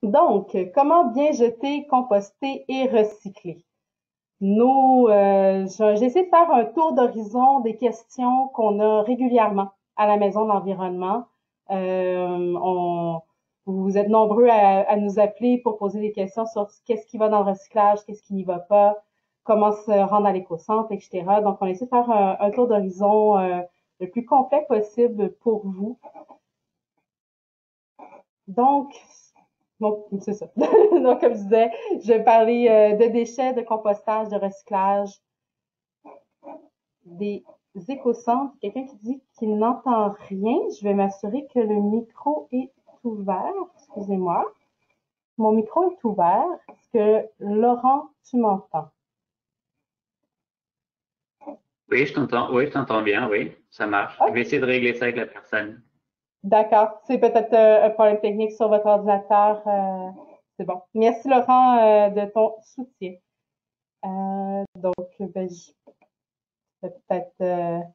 Donc, comment bien jeter, composter et recycler? J'essaie de faire un tour d'horizon des questions qu'on a régulièrement à la Maison de l'Environnement. Euh, on, vous êtes nombreux à nous appeler pour poser des questions sur qu'est-ce qui va dans le recyclage, qu'est-ce qui n'y va pas, comment se rendre à l'éco-centre, etc. Donc, on essaie de faire un tour d'horizon le plus complet possible pour vous. Donc, donc c'est ça. Donc, comme je disais, je vais parler de déchets, de compostage, de recyclage, des éco-centres. Quelqu'un qui dit qu'il n'entend rien. Je vais m'assurer que le micro est ouvert. Excusez-moi. Mon micro est ouvert. Est-ce que, Laurent, tu m'entends? Oui, je t'entends bien, oui, ça marche. Je vais OK. essayer de régler ça avec la personne. D'accord. C'est peut-être un problème technique sur votre ordinateur. C'est bon. Merci, Laurent, de ton soutien. Donc, ben, je vais peut-être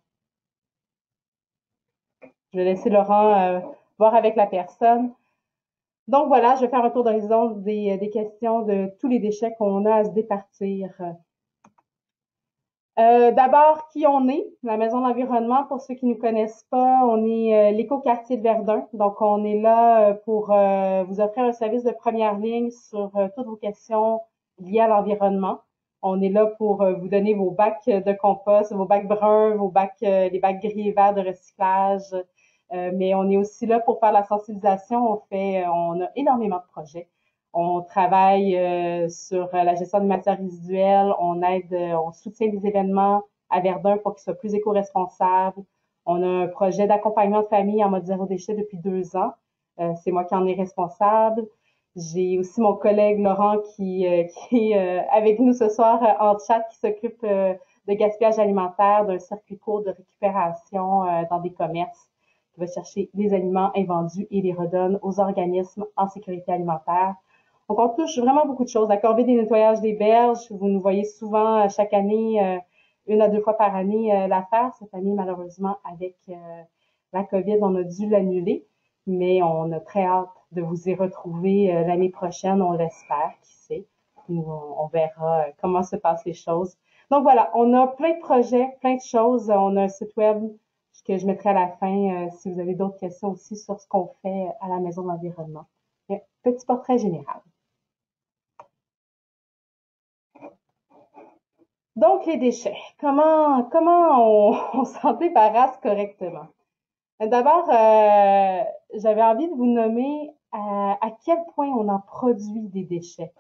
je vais laisser Laurent voir avec la personne. Donc voilà, je vais faire un tour d'horizon des questions de tous les déchets qu'on a à se départir. D'abord, qui on est? La Maison de l'Environnement, pour ceux qui ne nous connaissent pas, on est l'écoquartier de Verdun. Donc, on est là pour vous offrir un service de première ligne sur toutes vos questions liées à l'environnement. On est là pour vous donner vos bacs de compost, vos bacs bruns, les bacs gris et verts de recyclage. Mais on est aussi là pour faire la sensibilisation. On a énormément de projets. On travaille sur la gestion des matières résiduelles, on soutient les événements à Verdun pour qu'ils soient plus éco-responsables. On a un projet d'accompagnement de famille en mode zéro déchet depuis 2 ans. C'est moi qui en est responsable. J'ai aussi mon collègue Laurent qui est avec nous ce soir en chat, qui s'occupe de gaspillage alimentaire, d'un circuit court de récupération dans des commerces, qui va chercher les aliments invendus et les redonne aux organismes en sécurité alimentaire. Donc, on touche vraiment beaucoup de choses. La corvée des nettoyages des berges, vous nous voyez souvent chaque année, 1 à 2 fois par année, la faire. Cette année, malheureusement, avec la COVID, on a dû l'annuler, mais on a très hâte de vous y retrouver l'année prochaine, on l'espère, qui sait. On verra comment se passent les choses. Donc voilà, on a plein de projets, plein de choses. On a un site web que je mettrai à la fin si vous avez d'autres questions aussi sur ce qu'on fait à la Maison de l'Environnement. Petit portrait général. Donc, les déchets. On s'en débarrasse correctement? D'abord, j'avais envie de vous nommer à quel point on en produit des déchets.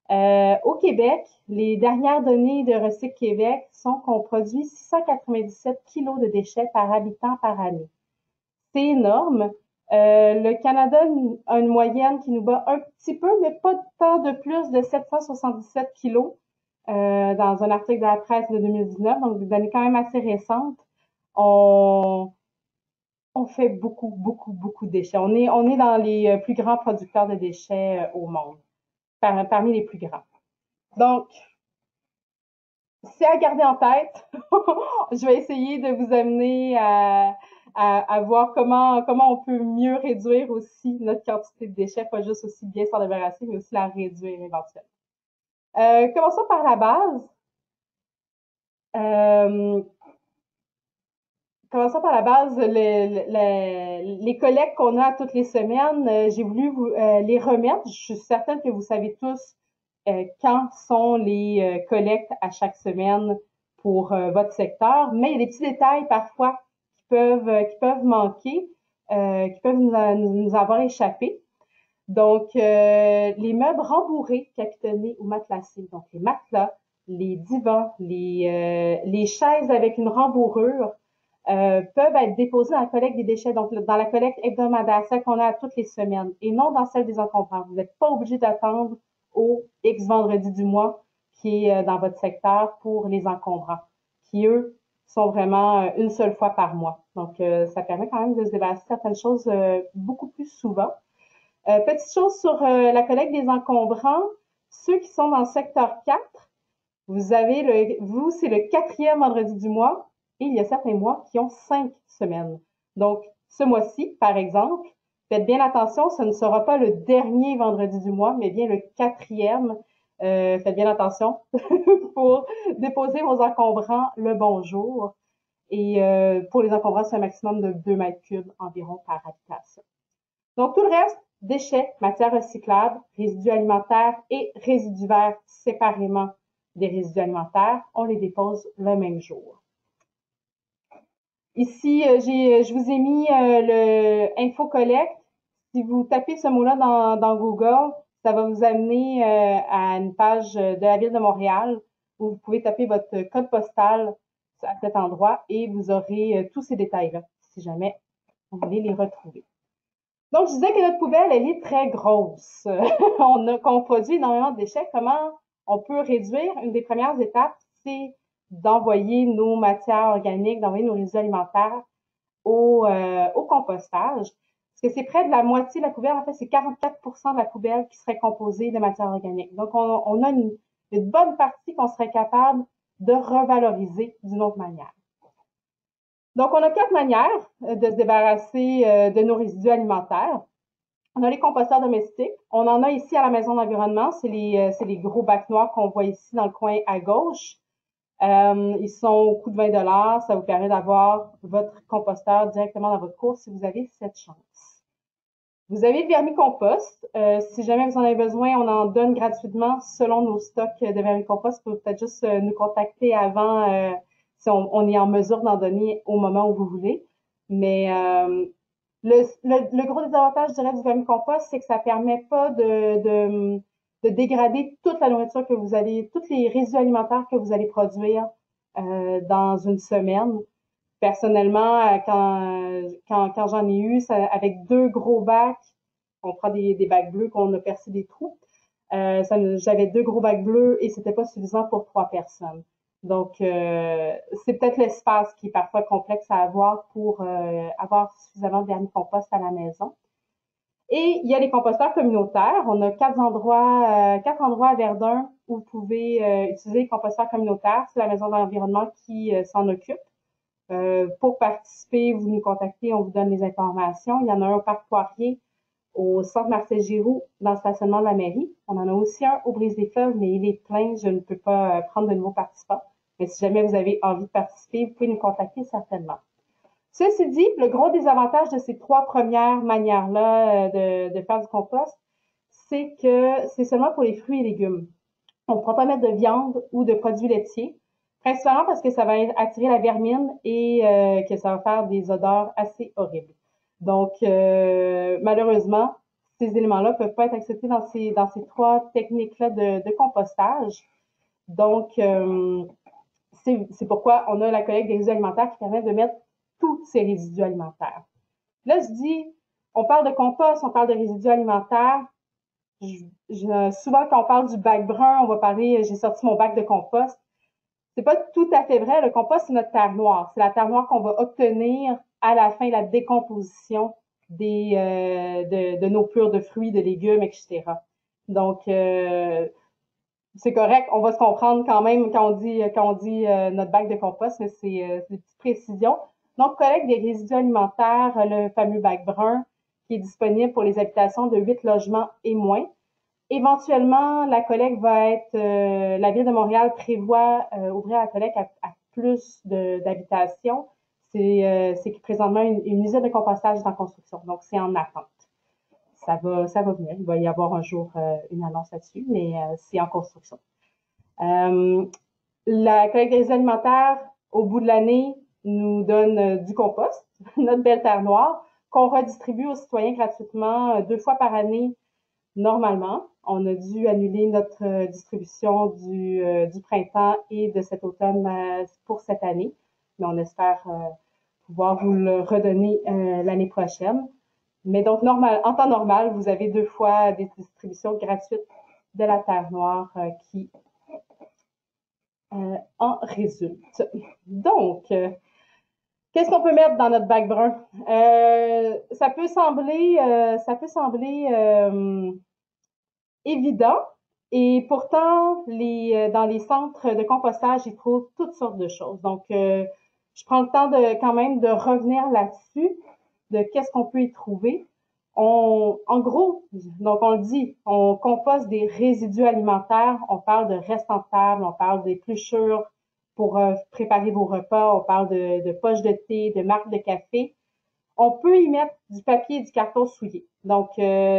Au Québec, les dernières données de Recyc Québec sont qu'on produit 697 kilos de déchets par habitant par année. C'est énorme. Le Canada a une moyenne qui nous bat un petit peu, mais pas tant de plus, de 777 kilos dans un article de la presse de 2019, donc des données quand même assez récentes. On, on fait beaucoup, beaucoup, beaucoup de déchets. On est dans les plus grands producteurs de déchets au monde, parmi les plus grands. Donc, c'est à garder en tête. Je vais essayer de vous amener à voir comment on peut mieux réduire aussi notre quantité de déchets, pas juste aussi bien s'en débarrasser, mais aussi la réduire éventuellement. Commençons par la base. Euh, Commençons par la base, les collectes qu'on a toutes les semaines, j'ai voulu vous les remettre. Je suis certaine que vous savez tous quand sont les collectes à chaque semaine pour votre secteur, mais il y a des petits détails parfois qui peuvent manquer, qui peuvent nous avoir échappé. Donc, les meubles rembourrés, capitonnés ou matelassés, donc les matelas, les divans, les chaises avec une rembourrure, peuvent être déposés dans la collecte des déchets, donc dans la collecte hebdomadaire, celle qu'on a toutes les semaines, et non dans celle des encombrants. Vous n'êtes pas obligé d'attendre au X vendredi du mois qui est dans votre secteur pour les encombrants, qui eux sont vraiment une seule fois par mois. Donc, ça permet quand même de se débarrasser de certaines choses beaucoup plus souvent. Petite chose sur la collecte des encombrants, ceux qui sont dans le secteur 4, c'est le quatrième vendredi du mois et il y a certains mois qui ont 5 semaines. Donc, ce mois-ci, par exemple, Faites bien attention, ce ne sera pas le dernier vendredi du mois, mais bien le quatrième. Faites bien attention pour déposer vos encombrants le bon jour. Et pour les encombrants, c'est un maximum de 2 mètres cubes environ par habitation. Donc, tout le reste, déchets, matières recyclables, résidus alimentaires et résidus verts séparément des résidus alimentaires, on les dépose le même jour. Ici, je vous ai mis le InfoCollect. Si vous tapez ce mot-là dans Google, ça va vous amener à une page de la ville de Montréal où vous pouvez taper votre code postal à cet endroit et vous aurez tous ces détails-là, si jamais vous voulez les retrouver. Donc, je disais que notre poubelle, elle est très grosse. On produit énormément de déchets. Comment on peut réduire? Une des premières étapes, c'est d'envoyer nos matières organiques, d'envoyer nos résidus alimentaires au compostage. Parce que c'est près de la moitié de la poubelle. En fait, c'est 44% de la poubelle qui serait composée de matières organiques. Donc, on a une bonne partie qu'on serait capable de revaloriser d'une autre manière. Donc, on a 4 manières de se débarrasser de nos résidus alimentaires. On a les composteurs domestiques. On en a ici à la Maison d'Environnement. C'est les gros bacs noirs qu'on voit ici dans le coin à gauche. Ils sont au coût de 20 $. Ça vous permet d'avoir votre composteur directement dans votre cour si vous avez cette chance. Vous avez le vermicompost. Si jamais vous en avez besoin, on en donne gratuitement selon nos stocks de vermicompost. Vous pouvez peut-être juste nous contacter avant si on est en mesure d'en donner au moment où vous voulez. Mais le gros désavantage, je dirais, du vermicompost, c'est que ça permet pas de dégrader toute la nourriture que vous allez, tous les résidus alimentaires que vous allez produire dans une semaine. Personnellement, quand j'en ai eu, avec 2 gros bacs, on prend des bacs bleus qu'on a percé des trous. J'avais 2 gros bacs bleus et c'était pas suffisant pour 3 personnes. Donc, c'est peut-être l'espace qui est parfois complexe à avoir pour avoir suffisamment de vermicompost à la maison. Et il y a les composteurs communautaires. On a 4 endroits à Verdun où vous pouvez utiliser les composteurs communautaires. C'est la Maison de l'Environnement qui s'en occupe. Pour participer, vous nous contactez, on vous donne les informations. Il y en a un au Parc Poirier, au Centre Marcel Giroux, dans le stationnement de la mairie. On en a aussi un au Brise-des-Fleuves, mais il est plein. Je ne peux pas prendre de nouveaux participants. Mais si jamais vous avez envie de participer, vous pouvez nous contacter certainement. Ceci dit, le gros désavantage de ces 3 premières manières-là de faire du compost, c'est que c'est seulement pour les fruits et légumes. On ne pourra pas mettre de viande ou de produits laitiers, principalement parce que ça va attirer la vermine et que ça va faire des odeurs assez horribles. Donc, malheureusement, ces éléments-là ne peuvent pas être acceptés dans ces 3 techniques-là de compostage. Donc, c'est pourquoi on a la collecte des résidus alimentaires qui permet de mettre tous ces résidus alimentaires. Là, je dis, on parle de compost, on parle de résidus alimentaires. Souvent, quand on parle du bac brun, on va parler, j'ai sorti mon bac de compost. C'est pas tout à fait vrai. Le compost, c'est notre terre noire. C'est la terre noire qu'on va obtenir à la fin de la décomposition de nos purs de fruits, de légumes, etc. Donc, c'est correct, on va se comprendre quand même quand on dit notre bac de compost, mais c'est des petites précisions. Donc, collecte des résidus alimentaires, le fameux bac brun, qui est disponible pour les habitations de 8 logements et moins. Éventuellement, la collecte va être, la Ville de Montréal prévoit ouvrir la collecte à plus d'habitations. C'est que présentement, une usine de compostage est en construction, donc c'est en attente. Ça va venir. Il va y avoir un jour une annonce là-dessus, mais c'est en construction. La collecte des résidus alimentaires, au bout de l'année, nous donne du compost, notre belle terre noire, qu'on redistribue aux citoyens gratuitement 2 fois par année normalement. On a dû annuler notre distribution du printemps et de cet automne pour cette année, mais on espère pouvoir vous le redonner l'année prochaine. Mais donc, en temps normal, vous avez 2 fois des distributions gratuites de la terre noire qui en résulte. Donc, qu'est-ce qu'on peut mettre dans notre bac brun? Ça peut sembler évident, et pourtant, dans les centres de compostage, ils trouvent toutes sortes de choses. Donc, je prends le temps quand même de revenir là-dessus, de qu'est-ce qu'on peut y trouver. En gros, donc on le dit, on composte des résidus alimentaires, on parle de restants de table, on parle d'épluchures pour préparer vos repas, on parle de poches de thé, de marques de café. On peut y mettre du papier et du carton souillé. Donc,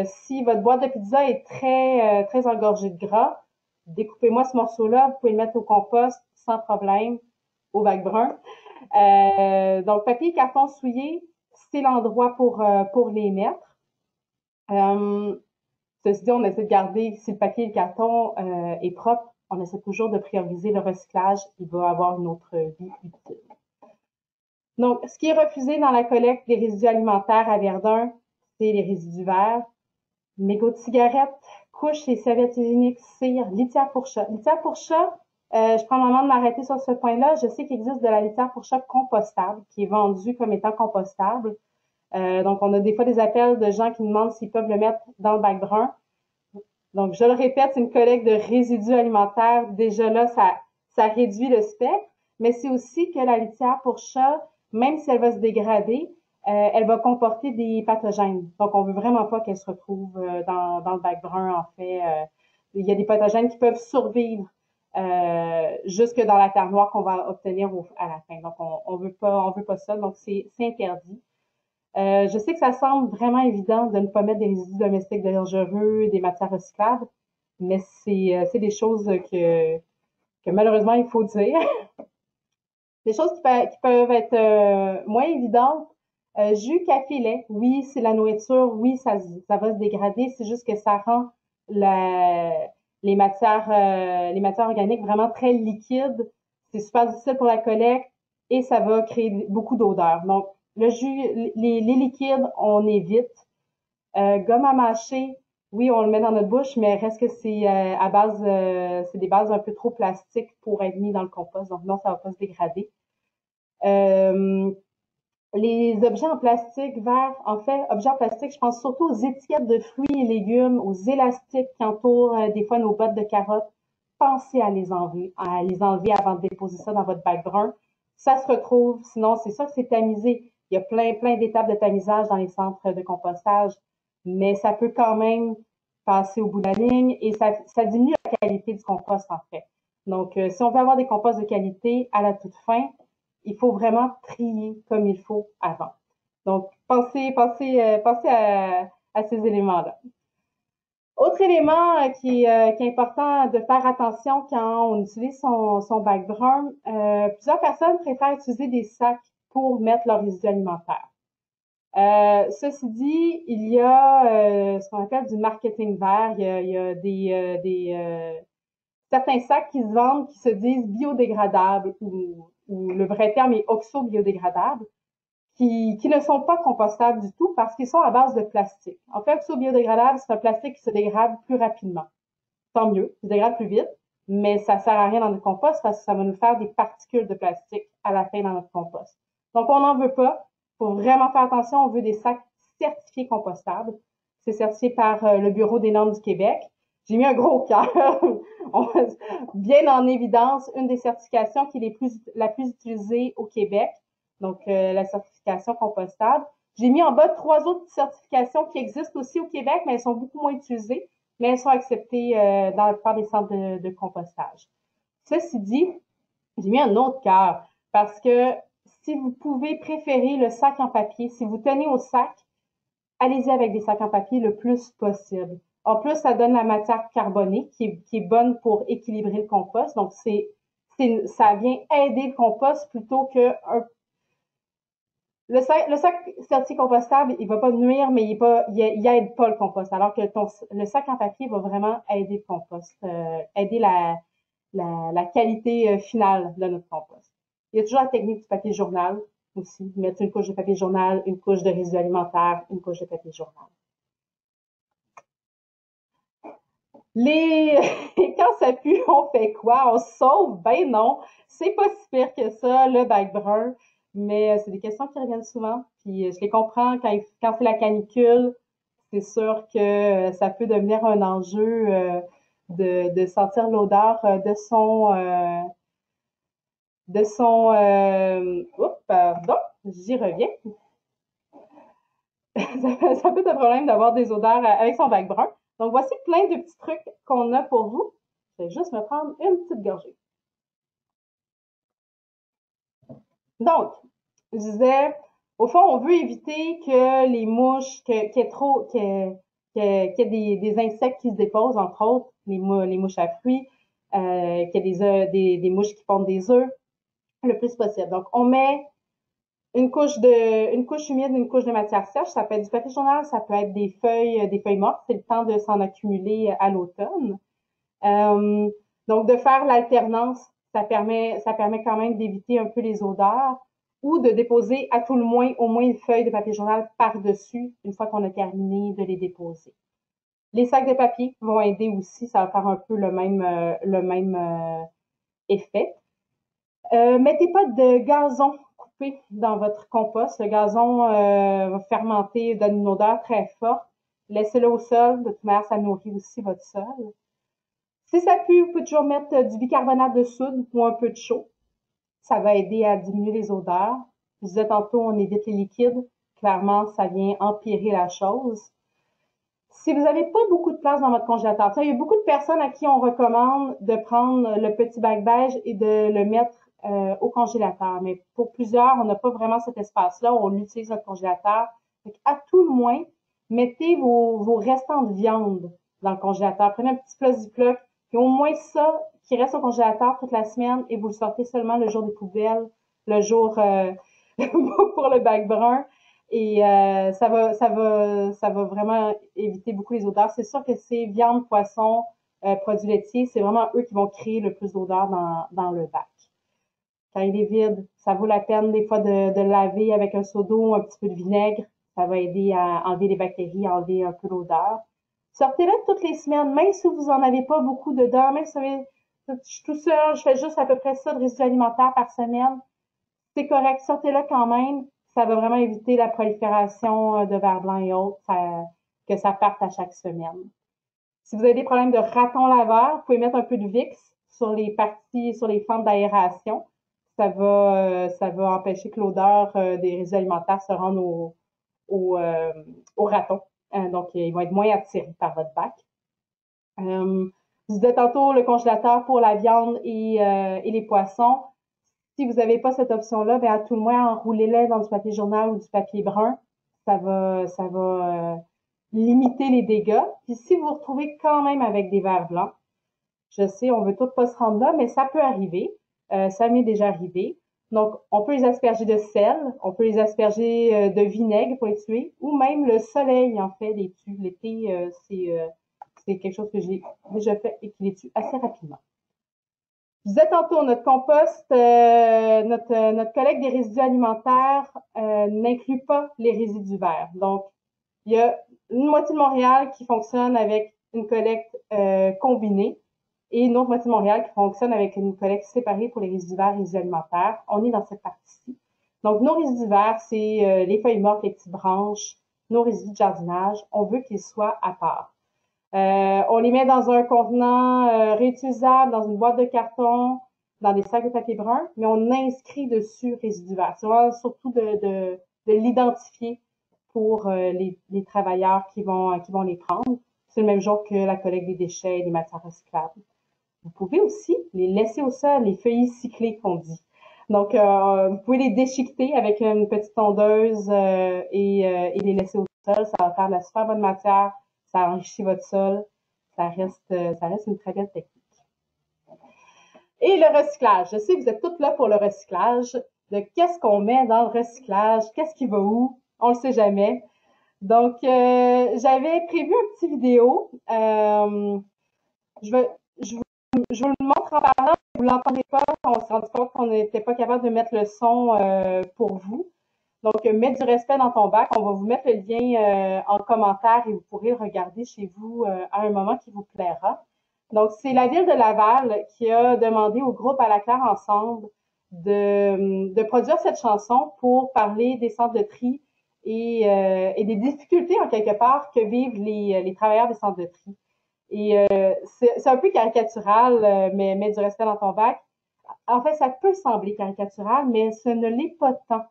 si votre boîte de pizza est très engorgée de gras, découpez-moi ce morceau-là, vous pouvez le mettre au compost sans problème, au bac brun. Donc, papier et carton souillé, c'est l'endroit pour les mettre. Euh, Ceci dit, on essaie de garder, si le papier et le carton est propre, on essaie toujours de prioriser le recyclage. Il va avoir une autre vie utile. Donc, ce qui est refusé dans la collecte des résidus alimentaires à Verdun, c'est les résidus verts, mégots de cigarettes, couches et serviettes hygiéniques, cire, litière pour chat. Litière pour chat, je prends le moment de m'arrêter sur ce point-là. Je sais qu'il existe de la litière pour chat compostable qui est vendue comme étant compostable. Donc, on a des fois des appels de gens qui nous demandent s'ils peuvent le mettre dans le bac brun. Donc, je le répète, c'est une collecte de résidus alimentaires. Déjà là, ça réduit le spectre, mais c'est aussi que la litière pour chat, même si elle va se dégrader, elle va comporter des pathogènes. Donc, on veut vraiment pas qu'elle se retrouve dans le bac brun. En fait, il y a des pathogènes qui peuvent survivre jusque dans la terre noire qu'on va obtenir à la fin. Donc, on veut pas ça. Donc, c'est interdit. Je sais que ça semble vraiment évident de ne pas mettre des résidus domestiques dangereux, des matières recyclables, mais c'est des choses que malheureusement il faut dire. Des choses qui peuvent être moins évidentes. Jus, café, lait, oui, c'est la nourriture, oui, ça va se dégrader, c'est juste que ça rend la, les matières organiques vraiment très liquides. C'est super difficile pour la collecte et ça va créer beaucoup d'odeurs. Donc, le jus, les liquides, on évite. Gomme à mâcher, oui, on le met dans notre bouche, mais reste que c'est à base, c'est des bases un peu trop plastiques pour être mis dans le compost. Donc non, ça va pas se dégrader. Euh, les objets en plastique vert, en fait, objets en plastique, je pense surtout aux étiquettes de fruits et légumes, aux élastiques qui entourent des fois nos bottes de carottes. Pensez à les enlever avant de déposer ça dans votre bac brun. Ça se retrouve, sinon c'est sûr que c'est tamisé. Il y a plein d'étapes de tamisage dans les centres de compostage, mais ça peut quand même passer au bout de la ligne et ça diminue la qualité du compost en fait. Donc, si on veut avoir des composts de qualité à la toute fin, il faut vraiment trier comme il faut avant. Donc, pensez à ces éléments-là. Autre élément qui est important de faire attention quand on utilise son bac brun, plusieurs personnes préfèrent utiliser des sacs pour mettre leurs résidus alimentaires. Ceci dit, il y a ce qu'on appelle du marketing vert. Il y a certains sacs qui se vendent qui se disent biodégradables ou le vrai terme est oxo-biodégradables, qui ne sont pas compostables du tout parce qu'ils sont à base de plastique. En fait, oxo-biodégradable, c'est un plastique qui se dégrade plus rapidement. Tant mieux, il se dégrade plus vite, mais ça sert à rien dans notre compost parce que ça va nous faire des particules de plastique à la fin dans notre compost. Donc, on n'en veut pas. Il faut vraiment faire attention. On veut des sacs certifiés compostables. C'est certifié par le Bureau des normes du Québec. J'ai mis un gros cœur, bien en évidence, une des certifications qui est la plus utilisée au Québec, donc la certification compostable. J'ai mis en bas 3 autres certifications qui existent aussi au Québec, mais elles sont beaucoup moins utilisées, mais elles sont acceptées par des centres de compostage. Ceci dit, j'ai mis un autre cœur parce que si vous pouvez préférer le sac en papier, si vous tenez au sac, allez-y avec des sacs en papier le plus possible. En plus, ça donne la matière carbonée qui est bonne pour équilibrer le compost. Donc, ça vient aider le compost plutôt que le sac certifié compostable, il va pas nuire, mais il aide pas le compost. Alors que le sac en papier va vraiment aider le compost, aider la qualité finale de notre compost. Il y a toujours la technique du papier journal aussi. Mettre une couche de papier journal, une couche de résidus alimentaires, une couche de papier journal. Les quand ça pue, on fait quoi? On se sauve? Ben non, c'est pas si pire que ça, le bac brun. Mais c'est des questions qui reviennent souvent. Puis je les comprends quand c'est la canicule, c'est sûr que ça peut devenir un enjeu de sentir l'odeur oups, pardon, j'y reviens. ça peut être un problème d'avoir des odeurs avec son bac brun. Donc, voici plein de petits trucs qu'on a pour vous. Je vais juste me prendre une petite gorgée. Donc, je disais, au fond, on veut éviter que les mouches, qu'il y ait trop, qu'il y ait des insectes qui se déposent, entre autres, les mouches à fruits, qu'il y ait des mouches qui pondent des œufs, le plus possible. Donc, on met une couche humide, une couche de matière sèche. Ça peut être du papier journal, ça peut être des feuilles mortes. C'est le temps de s'en accumuler à l'automne. Euh, donc, de faire l'alternance, ça permet quand même d'éviter un peu les odeurs ou de déposer à tout le moins au moins une feuille de papier journal par-dessus une fois qu'on a terminé de les déposer. Les sacs de papier vont aider aussi, ça va faire un peu le même effet. Mettez pas de gazon coupé dans votre compost. Le gazon va fermenter, donne une odeur très forte. Laissez-le au sol. De toute manière, ça nourrit aussi votre sol. Si ça pue, vous pouvez toujours mettre du bicarbonate de soude ou un peu de chaud. Ça va aider à diminuer les odeurs. Je disais tantôt, on évite les liquides. Clairement, ça vient empirer la chose. Si vous n'avez pas beaucoup de place dans votre congélateur, il y a beaucoup de personnes à qui on recommande de prendre le petit bac beige et de le mettre au congélateur. Mais pour plusieurs, on n'a pas vraiment cet espace-là. On utilise notre congélateur. Donc, à tout le moins, mettez vos restants de viande dans le congélateur. Prenez un petit plat Ziploc, puis au moins ça qui reste au congélateur toute la semaine et vous le sortez seulement le jour des poubelles, le jour pour le bac brun. Et ça va vraiment éviter beaucoup les odeurs. C'est sûr que c'est viande, poisson, produits laitiers, c'est vraiment eux qui vont créer le plus d'odeurs dans le bac. Quand il est vide, ça vaut la peine des fois de laver avec un seau d'eau, un petit peu de vinaigre. Ça va aider à enlever les bactéries, à enlever un peu l'odeur. Sortez-le toutes les semaines, même si vous en avez pas beaucoup dedans, même si vous avez, je suis tout seul, je fais juste à peu près ça de résidus alimentaires par semaine. C'est correct, sortez-le quand même. Ça va vraiment éviter la prolifération de vers blancs et autres, que ça parte à chaque semaine. Si vous avez des problèmes de ratons laveurs, vous pouvez mettre un peu de Vicks sur les parties, sur les fentes d'aération. Ça va empêcher que l'odeur des résidus alimentaires se rende au, euh, aux ratons. Donc, ils vont être moins attirés par votre bac. Je disais tantôt le congélateur pour la viande et les poissons. Si vous n'avez pas cette option-là, ben à tout le moins, enroulez-les dans du papier journal ou du papier brun. Ça va limiter les dégâts. Puis si vous vous retrouvez quand même avec des vers blancs, je sais, on veut tout pas se rendre là, mais ça peut arriver. Ça m'est déjà arrivé. Donc, on peut les asperger de sel, on peut les asperger de vinaigre pour les tuer, ou même le soleil, en fait, les tue. L'été, c'est quelque chose que j'ai déjà fait et qui les tue assez rapidement. Je disais tantôt, notre compost, notre collecte des résidus alimentaires n'inclut pas les résidus verts. Donc, il y a une moitié de Montréal qui fonctionne avec une collecte combinée et une autre moitié de Montréal qui fonctionne avec une collecte séparée pour les résidus verts et les résidus alimentaires. On est dans cette partie-ci. Donc, nos résidus verts, c'est les feuilles mortes, les petites branches, nos résidus de jardinage. On veut qu'ils soient à part. On les met dans un contenant réutilisable, dans une boîte de carton, dans des sacs de papier brun, mais on inscrit dessus résidus verts. C'est vraiment surtout de l'identifier pour les travailleurs qui vont les prendre. C'est le même jour que la collecte des déchets et des matières recyclables. Vous pouvez aussi les laisser au sol, les feuilles cyclées qu'on dit. Donc, vous pouvez les déchiqueter avec une petite tondeuse et les laisser au sol. Ça va faire de la super bonne matière. Ça enrichit votre sol. Ça reste une très belle technique. Et le recyclage. Je sais que vous êtes toutes là pour le recyclage. De qu'est-ce qu'on met dans le recyclage? Qu'est-ce qui va où? On le sait jamais. Donc, j'avais prévu une petite vidéo. Je vous le montre en parlant, vous ne l'entendez pas. On s'est rendu compte qu'on n'était pas capable de mettre le son pour vous. Donc, mets du respect dans ton bac. On va vous mettre le lien en commentaire et vous pourrez le regarder chez vous à un moment qui vous plaira. Donc, c'est la ville de Laval qui a demandé au groupe À la claire ensemble de produire cette chanson pour parler des centres de tri et des difficultés en quelque part que vivent les travailleurs des centres de tri. Et c'est un peu caricatural, mais mets du respect dans ton bac. En fait, ça peut sembler caricatural, mais ce ne l'est pas tant.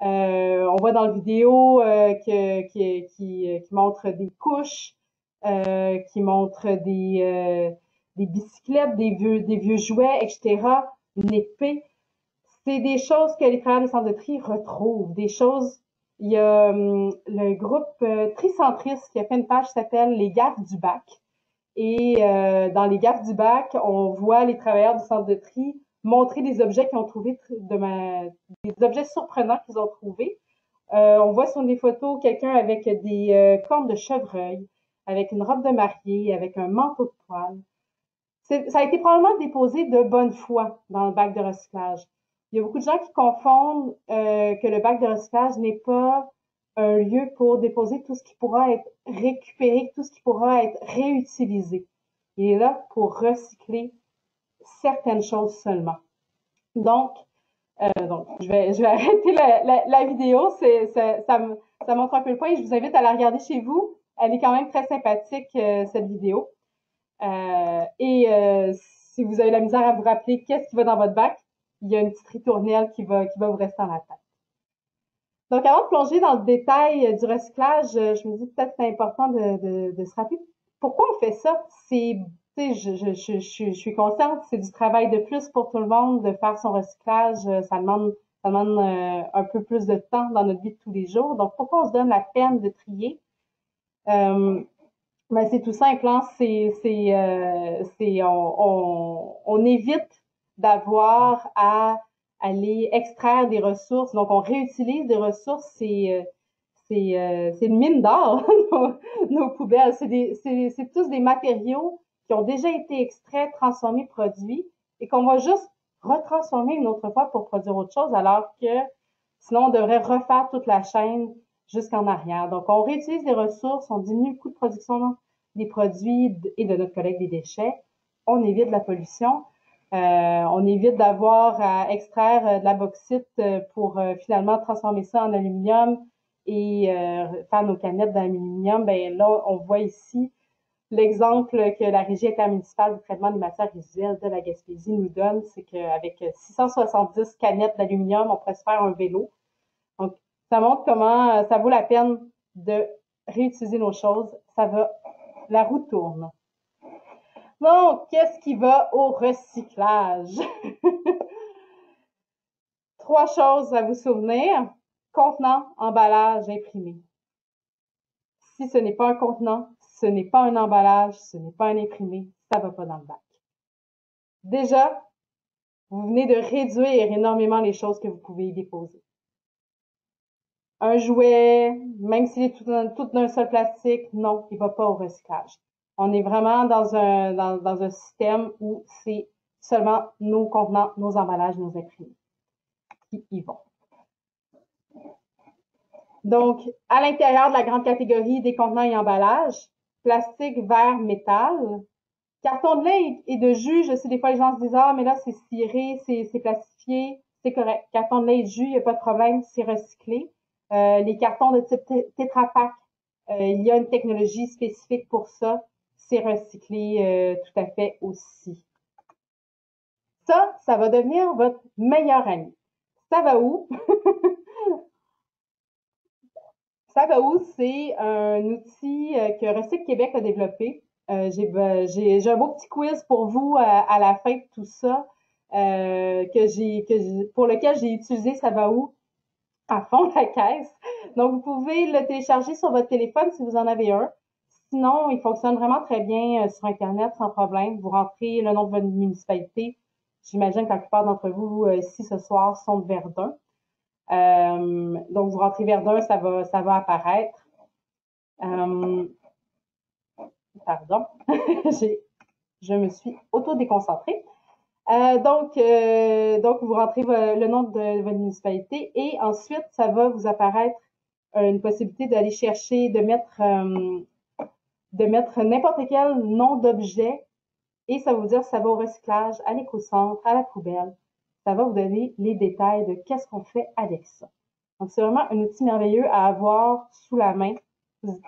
On voit dans la vidéo qui montre des couches, qui montre des bicyclettes, des vieux jouets, etc. Une épée. C'est des choses que les travailleurs des centres de tri retrouvent. Des choses. Il y a le groupe Tricentris qui a fait une page qui s'appelle Les gaffes du bac. Et dans les gaffes du bac, on voit les travailleurs du centre de tri montrer des objets qu'ils ont trouvés, des objets surprenants qu'ils ont trouvés. On voit sur des photos quelqu'un avec des cornes de chevreuil, avec une robe de mariée, avec un manteau de poil. Ça a été probablement déposé de bonne foi dans le bac de recyclage. Il y a beaucoup de gens qui confondent que le bac de recyclage n'est pas un lieu pour déposer tout ce qui pourra être récupéré, tout ce qui pourra être réutilisé. Il est là pour recycler certaines choses seulement. Donc, je vais arrêter la vidéo. Ça montre un peu le point et je vous invite à la regarder chez vous. Elle est quand même très sympathique, cette vidéo. Si vous avez la misère à vous rappeler qu'est-ce qui va dans votre bac, il y a une petite ritournelle qui va vous rester en la tête. Donc, avant de plonger dans le détail du recyclage, je me dis peut-être que c'est important de se rappeler pourquoi on fait ça. Je suis consciente, c'est du travail de plus pour tout le monde de faire son recyclage. Ça demande un peu plus de temps dans notre vie de tous les jours. Donc, pourquoi on se donne la peine de trier? Ben, c'est tout simple, hein? On évite d'avoir à aller extraire des ressources. Donc, on réutilise des ressources. C'est une mine d'or, nos poubelles. C'est tous des matériaux qui ont déjà été extraits, transformés, produits, et qu'on va juste retransformer une autre fois pour produire autre chose, alors que sinon, on devrait refaire toute la chaîne jusqu'en arrière. Donc, on réutilise les ressources, on diminue le coût de production des produits et de notre collecte des déchets. On évite la pollution. On évite d'avoir à extraire de la bauxite pour finalement transformer ça en aluminium et faire nos canettes d'aluminium. Ben là, on voit ici l'exemple que la Régie intermunicipale du traitement des matières résiduelles de la Gaspésie nous donne, c'est qu'avec 670 canettes d'aluminium, on pourrait se faire un vélo. Donc, ça montre comment ça vaut la peine de réutiliser nos choses. La roue tourne. Donc, qu'est-ce qui va au recyclage? 3 choses à vous souvenir. Contenant, emballage, imprimé. Si ce n'est pas un contenant, ce n'est pas un emballage, ce n'est pas un imprimé, ça ne va pas dans le bac. Déjà, vous venez de réduire énormément les choses que vous pouvez y déposer. Un jouet, même s'il est tout d'un seul plastique, non, il ne va pas au recyclage. On est vraiment dans un système où c'est seulement nos contenants, nos emballages, nos imprimés qui y vont. Donc, à l'intérieur de la grande catégorie des contenants et emballages, plastique, verre, métal, carton de lait et de jus. Je sais, des fois, les gens se disent, ah, mais là, c'est ciré, c'est plastifié. C'est correct. Carton de lait et de jus, il n'y a pas de problème, c'est recyclé. Les cartons de type Tetra Pak, il y a une technologie spécifique pour ça. C'est recyclé tout à fait aussi. Ça va devenir votre meilleur ami. Ça va où? Ça va où? C'est un outil que Recycle Québec a développé. J'ai un beau petit quiz pour vous à la fin de tout ça, pour lequel j'ai utilisé Ça va où à fond la caisse. Donc, vous pouvez le télécharger sur votre téléphone si vous en avez un. Sinon, il fonctionne vraiment très bien sur Internet sans problème. Vous rentrez le nom de votre municipalité. J'imagine que la plupart d'entre vous ici ce soir sont de Verdun. Donc, vous rentrez Verdun, ça va apparaître. Pardon, je me suis auto-déconcentrée. Donc, vous rentrez le nom de votre municipalité et ensuite, ça va vous apparaître une possibilité d'aller chercher, de mettre n'importe quel nom d'objet et ça va vous dire ça va au recyclage, à l'éco-centre, à la poubelle. Ça va vous donner les détails de qu'est-ce qu'on fait avec ça. Donc, c'est vraiment un outil merveilleux à avoir sous la main.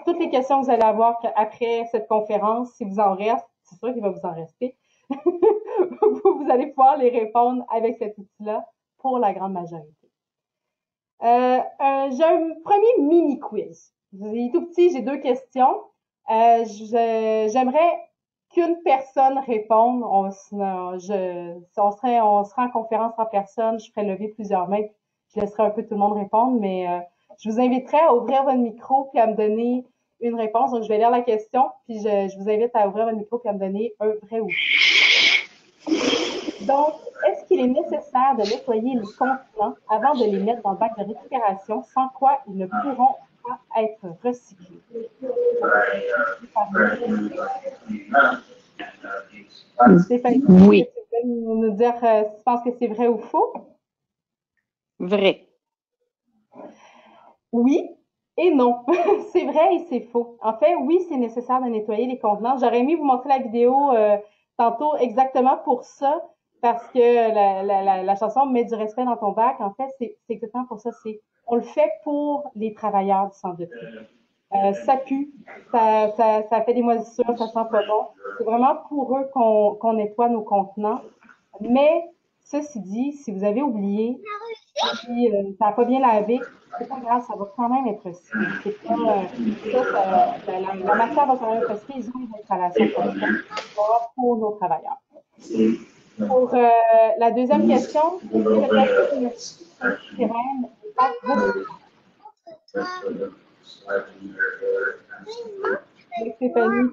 Toutes les questions que vous allez avoir après cette conférence, si vous en reste, c'est sûr qu'il va vous en rester, vous allez pouvoir les répondre avec cet outil-là pour la grande majorité. J'ai un premier mini quiz. Il est tout petit, j'ai 2 questions. J'aimerais qu'une personne réponde. On serait en conférence en personne, je ferais lever plusieurs mains, je laisserai un peu tout le monde répondre, mais je vous inviterai à ouvrir votre micro puis à me donner une réponse. Donc, je vais lire la question, puis je vous invite à ouvrir votre micro puis à me donner un vrai ou faux. Donc, est-ce qu'il est nécessaire de nettoyer les contenants avant de les mettre dans le bac de récupération, sans quoi ils ne pourront pas être recyclés? Stéphanie, est-ce Oui, que tu peux nous dire si tu penses que c'est vrai ou faux? vrai. Oui et non. C'est vrai et c'est faux. En fait, oui, c'est nécessaire de nettoyer les contenants. J'aurais aimé vous montrer la vidéo tantôt exactement pour ça, parce que la chanson met du respect dans ton bac. En fait, c'est exactement pour ça. On le fait pour les travailleurs du centre de tri. Ça pue, ça fait des moisissures, ça sent pas bon. C'est vraiment pour eux qu'on nettoie nos contenants. Mais ceci dit, si vous avez oublié, puis ça n'a pas bien lavé, c'est pas grave, ça va quand même être recyclé. C'est pas la matière va quand même être recyclée, ils ont une installation pour ça, pour nos travailleurs. Pour la deuxième question, est-ce que le plastique numérique polystyrène n'est pas recyclable? Donc, Stéphanie,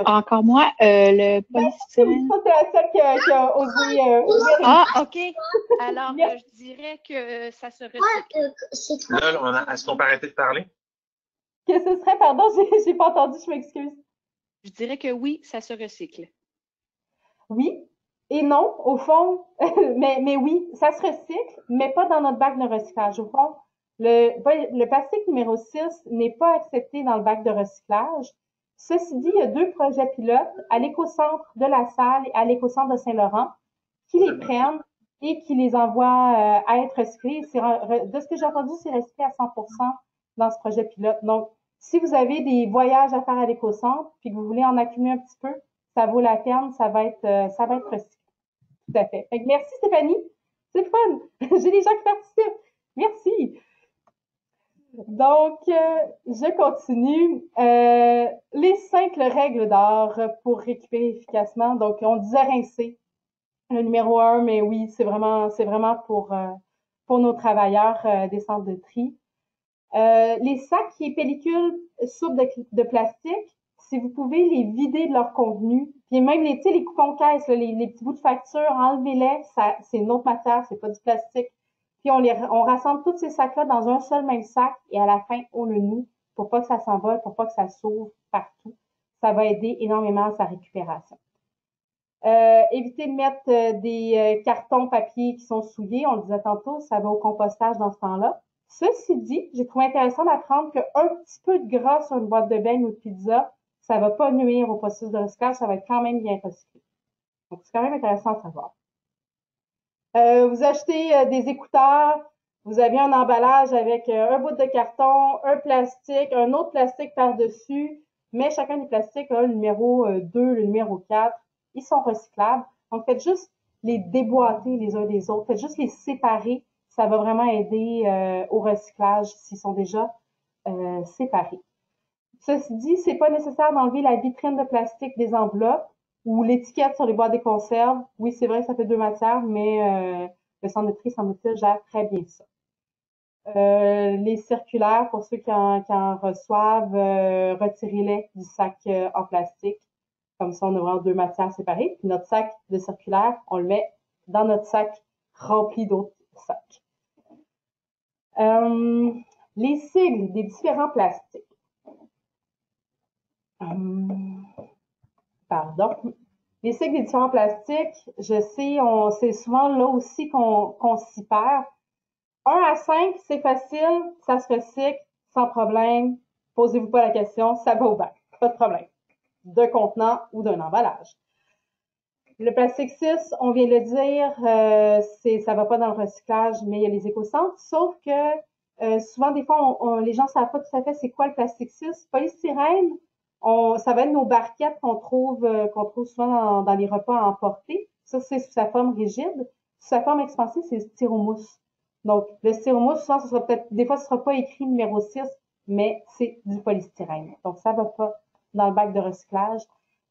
Encore moi, le polystyrène. toi, t'es la seule qui a osé ouvrir le Ah, micro. OK. Alors, Merci. je dirais que ça se recycle. Là, est-ce qu'on peut arrêter de parler? Que ce serait, pardon, j'ai pas entendu, je m'excuse. Je dirais que oui, ça se recycle. Oui et non, au fond, mais oui, ça se recycle, mais pas dans notre bac de recyclage. Au fond, le plastique numéro 6 n'est pas accepté dans le bac de recyclage. Ceci dit, il y a 2 projets pilotes à l'écocentre de La Salle et à l'écocentre de Saint-Laurent qui les prennent et qui les envoient à être recyclés. De ce que j'ai entendu, c'est recyclé à 100% dans ce projet pilote. Donc, si vous avez des voyages à faire à l'écocentre puis que vous voulez en accumuler un petit peu, ça vaut la peine, ça va être recyclé. Tout à fait. Fait que merci Stéphanie. C'est le fun. J'ai des gens qui participent. Merci. Donc, je continue. Les 5 règles d'or pour récupérer efficacement. Donc, on disait rincer le numéro 1, mais oui, c'est vraiment pour nos travailleurs des centres de tri. Les sacs et pellicules souples de plastique, si vous pouvez les vider de leur contenu, puis même les coupons caisse, là, les petits bouts de facture, enlevez-les, c'est une autre matière, c'est pas du plastique. Puis on rassemble tous ces sacs-là dans un seul même sac et à la fin, on le noue pour pas que ça s'envole, pour pas que ça s'ouvre partout. Ça va aider énormément à sa récupération. Éviter de mettre des cartons papier qui sont souillés, on le disait tantôt, ça va au compostage dans ce temps-là. Ceci dit, j'ai trouvé intéressant d'apprendre qu'un petit peu de gras sur une boîte de beignes ou de pizza, ça va pas nuire au processus de recyclage, ça va être quand même bien recyclé. Donc, c'est quand même intéressant à savoir. Vous achetez des écouteurs, vous avez un emballage avec un bout de carton, un plastique, un autre plastique par-dessus, mais chacun des plastiques a le numéro 2, le numéro 4. Ils sont recyclables. Donc, faites juste les déboîter les uns des autres. Faites juste les séparer. Ça va vraiment aider au recyclage s'ils sont déjà séparés. Ceci dit, c'est pas nécessaire d'enlever la vitrine de plastique des enveloppes ou l'étiquette sur les boîtes des conserves. Oui, c'est vrai que ça fait 2 matières, mais le centre de tri, semble-t-il, gère très bien ça. Les circulaires, pour ceux qui en reçoivent, retirez-les du sac en plastique. Comme ça, on aura 2 matières séparées. Puis notre sac de circulaire, on le met dans notre sac rempli d'autres sacs. Les sigles des différents plastiques. Pardon. Les cycles des différents plastiques, je sais, c'est souvent là aussi qu'on s'y perd. 1 à 5, c'est facile, ça se recycle sans problème. Posez-vous pas la question, ça va au bac. Pas de problème. D'un contenant ou d'un emballage. Le plastique 6, on vient de le dire, ça va pas dans le recyclage, mais il y a les éco-centres. Sauf que souvent, des fois, les gens savent pas tout à fait c'est quoi le plastique 6. Polystyrène, ça va être nos barquettes qu'on trouve souvent dans les repas à emporter. Ça, c'est sous sa forme rigide. Sous sa forme expansive, c'est le styromousse. Donc, le styromousse, souvent, des fois, ce sera pas écrit numéro 6, mais c'est du polystyrène. Donc, ça va pas dans le bac de recyclage.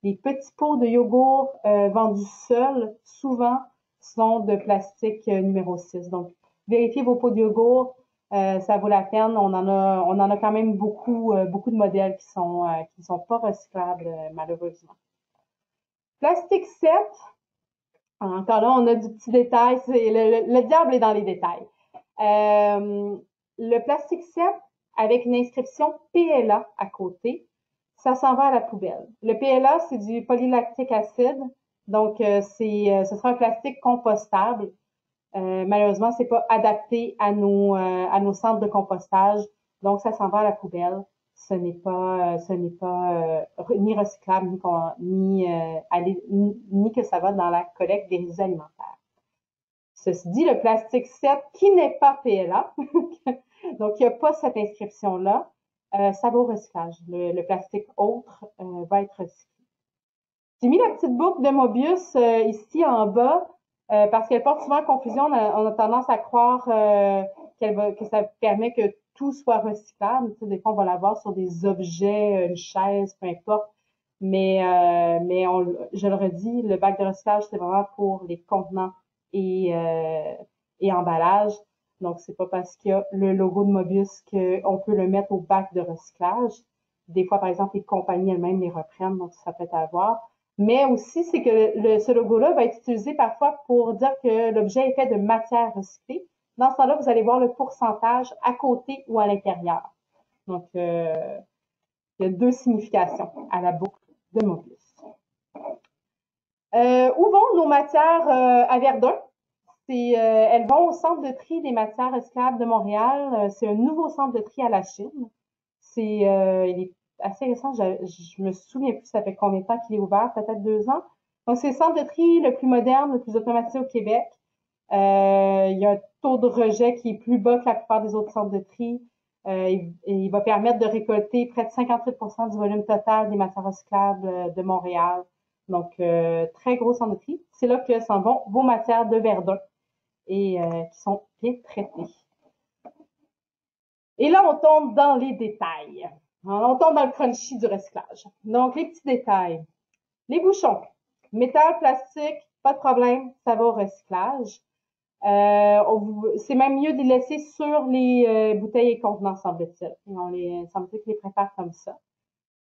Les petits pots de yogourt vendus seuls, souvent, sont de plastique numéro 6. Donc, vérifiez vos pots de yogourt, ça vaut la peine. On en a quand même beaucoup de modèles qui sont pas recyclables, malheureusement. Plastique 7, encore là, on a du petit détail. Le diable est dans les détails. Le plastique 7, avec une inscription PLA à côté, ça s'en va à la poubelle. Le PLA, c'est du polylactique acide. Donc, ce sera un plastique compostable. Malheureusement, c'est pas adapté à nos centres de compostage. Donc, ça s'en va à la poubelle. Ce n'est pas ni recyclable, ni que ça va dans la collecte des résidus alimentaires. Ceci dit, le plastique 7, qui n'est pas PLA, donc il n'y a pas cette inscription-là, ça va au recyclage. Le plastique autre va être recyclé. J'ai mis la petite boucle de Mobius ici en bas parce qu'elle porte souvent confusion. On a tendance à croire que ça permet que tout soit recyclable. Tu sais, des fois, on va l'avoir sur des objets, une chaise, peu importe. Mais je le redis, le bac de recyclage, c'est vraiment pour les contenants et emballages. Donc, c'est pas parce qu'il y a le logo de Mobius qu'on peut le mettre au bac de recyclage. Des fois, par exemple, les compagnies elles-mêmes les reprennent, donc ça peut être à voir. Mais aussi, c'est que ce logo-là va être utilisé parfois pour dire que l'objet est fait de matière recyclée. Dans ce temps-là, vous allez voir le pourcentage à côté ou à l'intérieur. Donc, il y a deux significations à la boucle de Mobius. Où vont nos matières à Verdun? Elles vont au centre de tri des matières recyclables de Montréal. C'est un nouveau centre de tri à la Chine. Il est assez récent. Je me souviens plus, ça fait combien de temps qu'il est ouvert, peut-être 2 ans. Donc, c'est le centre de tri le plus moderne, le plus automatisé au Québec. Il y a un taux de rejet qui est plus bas que la plupart des autres centres de tri. Il va permettre de récolter près de 58% du volume total des matières recyclables de Montréal. Donc, très gros centre de tri. C'est là que s'en vont vos matières de Verdun et qui sont bien traitées. Et là, on tombe dans les détails. On tombe dans le crunchy du recyclage. Donc, les petits détails. Les bouchons. Métal, plastique, pas de problème, ça va au recyclage. C'est même mieux de les laisser sur les bouteilles et contenants, semble-t-il. Semble-t-il qu'ils les préparent comme ça.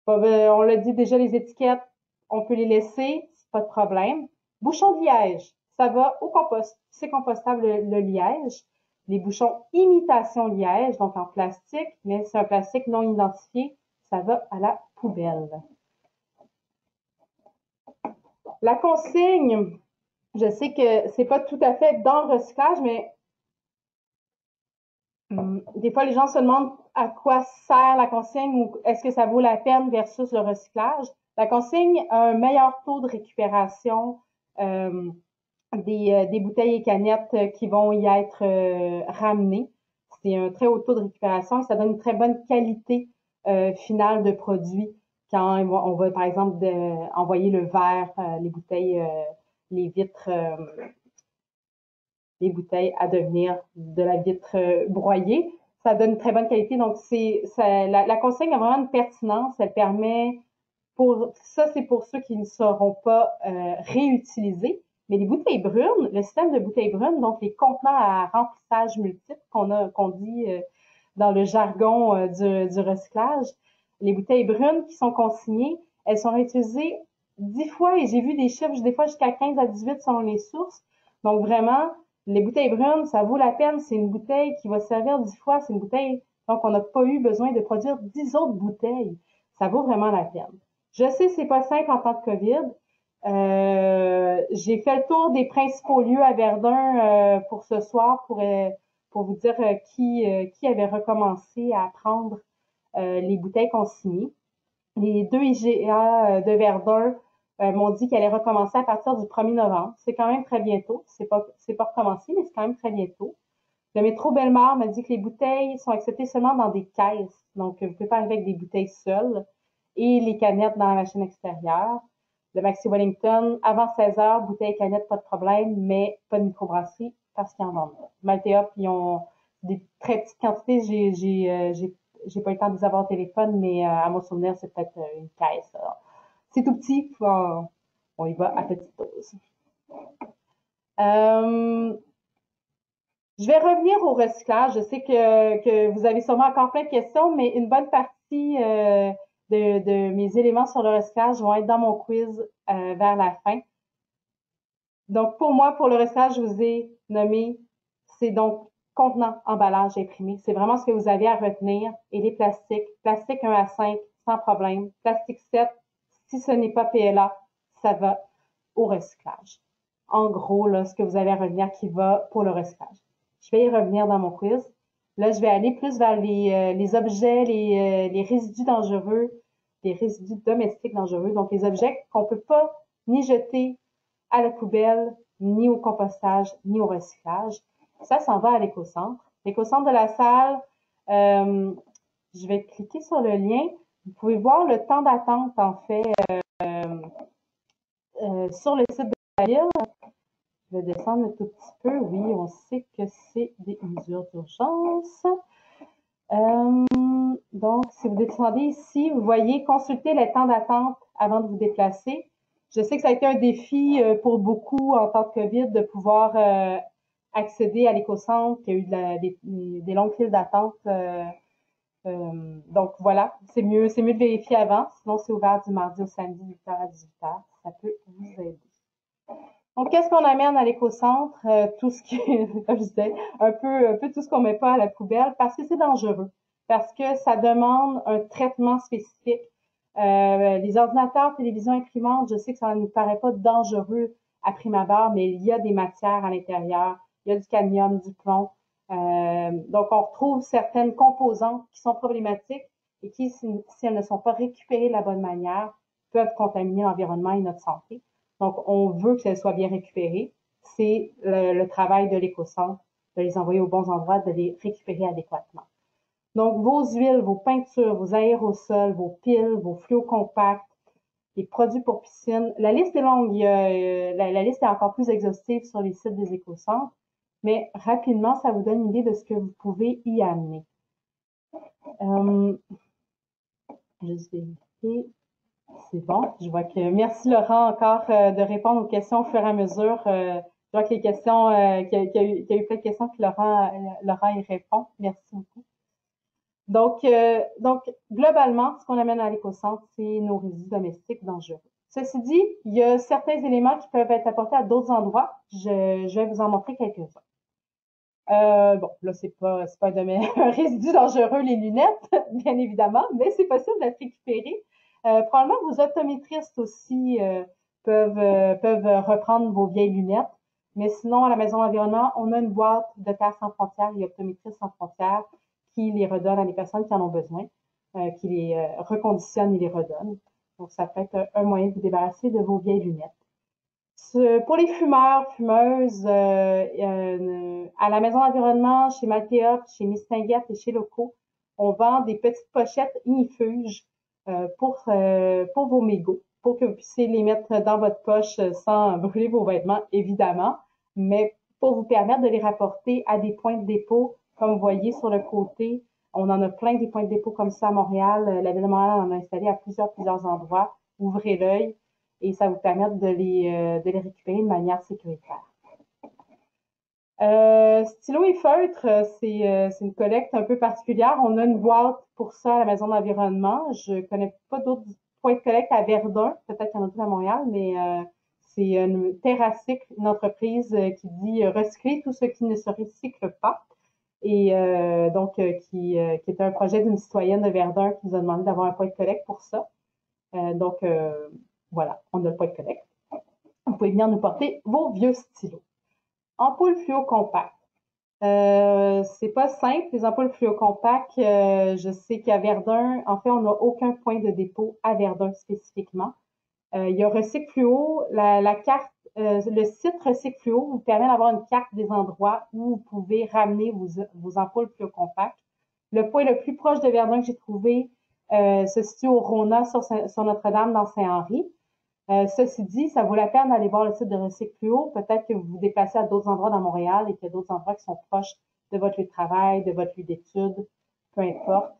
On l'a dit déjà, les étiquettes, on peut les laisser, c'est pas de problème. Bouchon de liège, ça va au compost. C'est compostable le liège. Les bouchons imitation liège, donc en plastique, mais c'est un plastique non identifié, ça va à la poubelle. La consigne, je sais que c'est pas tout à fait dans le recyclage, mais des fois, les gens se demandent à quoi sert la consigne ou est-ce que ça vaut la peine versus le recyclage. La consigne a un meilleur taux de récupération des bouteilles et canettes qui vont y être ramenées. C'est un très haut taux de récupération et ça donne une très bonne qualité finale de produit quand on va, par exemple, envoyer le verre, les bouteilles, les vitres, les bouteilles à devenir de la vitre broyée. Ça donne une très bonne qualité. Donc, la consigne a vraiment une pertinence. Elle permet, c'est pour ceux qui ne seront pas réutilisés. Mais les bouteilles brunes, le système de bouteilles brunes, donc les contenants à remplissage multiple qu'on dit dans le jargon du recyclage, les bouteilles brunes qui sont consignées, elles sont réutilisées 10 fois et j'ai vu des chiffres des fois jusqu'à 15 à 18 selon les sources. Donc vraiment, les bouteilles brunes, ça vaut la peine. C'est une bouteille qui va servir 10 fois. C'est une bouteille, donc on n'a pas eu besoin de produire 10 autres bouteilles. Ça vaut vraiment la peine. Je sais, c'est pas simple en temps de COVID. J'ai fait le tour des principaux lieux à Verdun pour ce soir pour vous dire qui avait recommencé à prendre les bouteilles consignées. Les 2 IGA de Verdun m'ont dit qu'elle allait recommencer à partir du 1er novembre. C'est quand même très bientôt. C'est pas recommencé, mais c'est quand même très bientôt. Le métro Bellemare m'a dit que les bouteilles sont acceptées seulement dans des caisses. Donc, vous pouvez pas arriver avec des bouteilles seules et les canettes dans la machine extérieure. Le Maxi Wellington, avant 16 heures, bouteilles et canettes, pas de problème, mais pas de microbrasserie. parce qu'ils en vendent. Maltea, ils ont des très petites quantités. J'ai pas eu le temps de les avoir au téléphone, mais à mon souvenir, c'est peut-être une caisse. C'est tout petit, on y va à petite dose. Je vais revenir au recyclage. Je sais que vous avez sûrement encore plein de questions, mais une bonne partie de mes éléments sur le recyclage vont être dans mon quiz vers la fin. Donc, pour moi, pour le recyclage, je vous ai nommé, c'est donc contenant, emballage, imprimé. C'est vraiment ce que vous avez à retenir. Et les plastiques, plastique 1 à 5, sans problème. Plastique 7, si ce n'est pas PLA, ça va au recyclage. En gros, là, ce que vous avez à retenir qui va pour le recyclage. Je vais y revenir dans mon quiz. Là, je vais aller plus vers les objets, les résidus dangereux, les résidus domestiques dangereux. Donc, les objets qu'on peut pas ni jeter à la poubelle, ni au compostage, ni au recyclage. Ça s'en va à l'éco-centre. L'éco-centre de la salle, je vais cliquer sur le lien. Vous pouvez voir le temps d'attente, en fait, sur le site de la ville. Je vais descendre un tout petit peu. Oui, on sait que c'est des mesures d'urgence. Donc, si vous descendez ici, vous voyez consulter les temps d'attente avant de vous déplacer. Je sais que ça a été un défi pour beaucoup en temps de COVID de pouvoir accéder à l'éco-centre, qu'il y a eu des longues files d'attente. Donc voilà, c'est mieux de vérifier avant. Sinon, c'est ouvert du mardi au samedi, 8h à 18h. Ça peut vous aider. Donc, qu'est-ce qu'on amène à l'éco-centre? Tout ce qui est, comme je disais, un peu tout ce qu'on met pas à la poubelle parce que c'est dangereux, parce que ça demande un traitement spécifique. Les ordinateurs, télévisions, imprimantes, je sais que ça ne nous paraît pas dangereux à prime abord, mais il y a des matières à l'intérieur, il y a du cadmium, du plomb. Donc, on retrouve certaines composantes qui sont problématiques et qui, si elles ne sont pas récupérées de la bonne manière, peuvent contaminer l'environnement et notre santé. Donc, on veut qu'elles soient bien récupérées. C'est le travail de l'éco-centre, de les envoyer aux bons endroits, de les récupérer adéquatement. Donc, vos huiles, vos peintures, vos aérosols, vos piles, vos fluos compacts, les produits pour piscine. La liste est longue. La liste est encore plus exhaustive sur les sites des éco-centres. Mais rapidement, ça vous donne une idée de ce que vous pouvez y amener. Juste vérifier. C'est bon. Je vois que merci Laurent encore de répondre aux questions au fur et à mesure. Je vois que les questions, qu'il y a eu plein de questions que Laurent y répond. Merci beaucoup. Donc, globalement, ce qu'on amène à l'éco-centre, c'est nos résidus domestiques dangereux. Ceci dit, il y a certains éléments qui peuvent être apportés à d'autres endroits. Je vais vous en montrer quelques-uns. Bon, là, c'est pas un résidu dangereux, les lunettes, bien évidemment, mais c'est possible d'être récupéré. Probablement que vos optométristes aussi peuvent reprendre vos vieilles lunettes. Mais sinon, à la Maison de l'Environnement, on a une boîte de Terre sans frontières et Optométristes sans frontières qui les redonne à des personnes qui en ont besoin, qui les reconditionne et les redonne. Donc, ça peut être un moyen de vous débarrasser de vos vieilles lunettes. Pour les fumeurs, fumeuses, à la Maison d'Environnement, chez Maltea, chez Mistinguett et chez Loco, on vend des petites pochettes ignifuges pour vos mégots, pour que vous puissiez les mettre dans votre poche sans brûler vos vêtements, évidemment, mais pour vous permettre de les rapporter à des points de dépôt, comme vous voyez sur le côté. On en a plein des points de dépôt comme ça à Montréal. La Ville de Montréal en a installé à plusieurs endroits. Ouvrez l'œil. Et ça vous permet de les récupérer de manière sécuritaire. Stylo et feutre, c'est une collecte un peu particulière. On a une boîte pour ça à la Maison de l'Environnement. Je connais pas d'autres points de collecte à Verdun. Peut-être qu'il y en a d'autres à Montréal, mais c'est une TerraCycle, une entreprise qui dit recycler tout ce qui ne se recycle pas. Et donc, qui est un projet d'une citoyenne de Verdun qui nous a demandé d'avoir un point de collecte pour ça. Voilà, on a le point de collecte. Vous pouvez venir nous porter vos vieux stylos. Ampoules fluo compactes. C'est pas simple, les ampoules fluo compactes. Je sais qu'à Verdun, en fait, on n'a aucun point de dépôt à Verdun spécifiquement. Il y a Recycle Fluo, la carte, le site Recycle Fluo vous permet d'avoir une carte des endroits où vous pouvez ramener vos ampoules fluo compactes. Le point le plus proche de Verdun que j'ai trouvé se situe au Rona sur Notre-Dame dans Saint-Henri. Ceci dit, ça vaut la peine d'aller voir le site de Recycle Fluo. Peut-être que vous vous déplacez à d'autres endroits dans Montréal et qu'il y a d'autres endroits qui sont proches de votre lieu de travail, de votre lieu d'études, peu importe.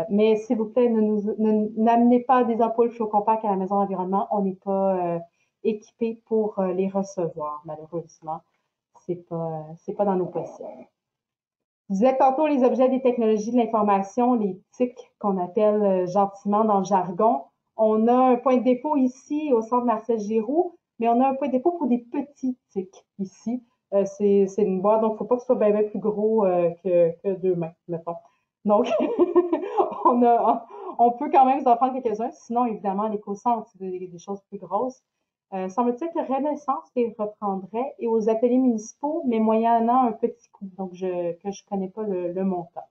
Mais s'il vous plaît, n'amenez pas des ampoules fluocompact à la maison d'environnement. On n'est pas équipé pour les recevoir, malheureusement. C'est pas dans nos possibles. Je disais tantôt les objets des technologies de l'information, les TIC qu'on appelle gentiment dans le jargon. On a un point de dépôt ici au centre Marcel Giroux, mais on a un point de dépôt pour des petits TIC ici. C'est une boîte, donc il ne faut pas que ce soit bien plus gros que 2 mains, mettons. Donc, on peut quand même en prendre quelques-uns. Sinon, évidemment, l'éco-centre, c'est des choses plus grosses. Semble-t-il que Renaissance les reprendrait et aux ateliers municipaux, mais moyennant un petit coût, donc que je connais pas le montant.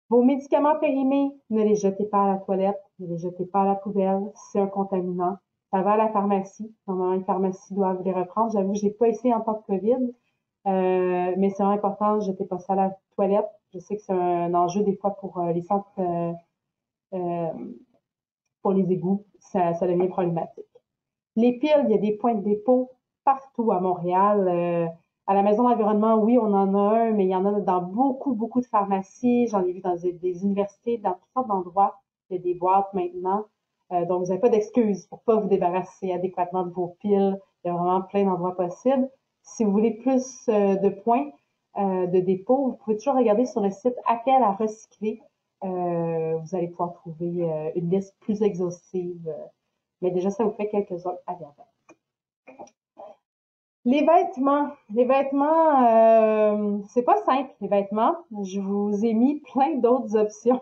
Vos médicaments périmés, ne les jetez pas à la toilette, ne les jetez pas à la poubelle, c'est un contaminant. Ça va à la pharmacie. Normalement, les pharmacies doivent les reprendre. J'avoue, j'ai pas essayé en temps de COVID, mais c'est vraiment important, ne jetez pas ça à la toilette. Je sais que c'est un enjeu des fois pour les centres, pour les égouts, ça devient problématique. Les piles, il y a des points de dépôt partout à Montréal. À la Maison d'environnement, oui, on en a un, mais il y en a dans beaucoup, beaucoup de pharmacies. J'en ai vu dans des universités, dans toutes sortes d'endroits. Il y a des boîtes maintenant. Donc, vous n'avez pas d'excuses pour pas vous débarrasser adéquatement de vos piles. Il y a vraiment plein d'endroits possibles. Si vous voulez plus de points de dépôt, vous pouvez toujours regarder sur le site Appel à recycler. Vous allez pouvoir trouver une liste plus exhaustive. Mais déjà, ça vous fait quelques heures à regarder. Les vêtements, c'est pas simple, les vêtements. Je vous ai mis plein d'autres options.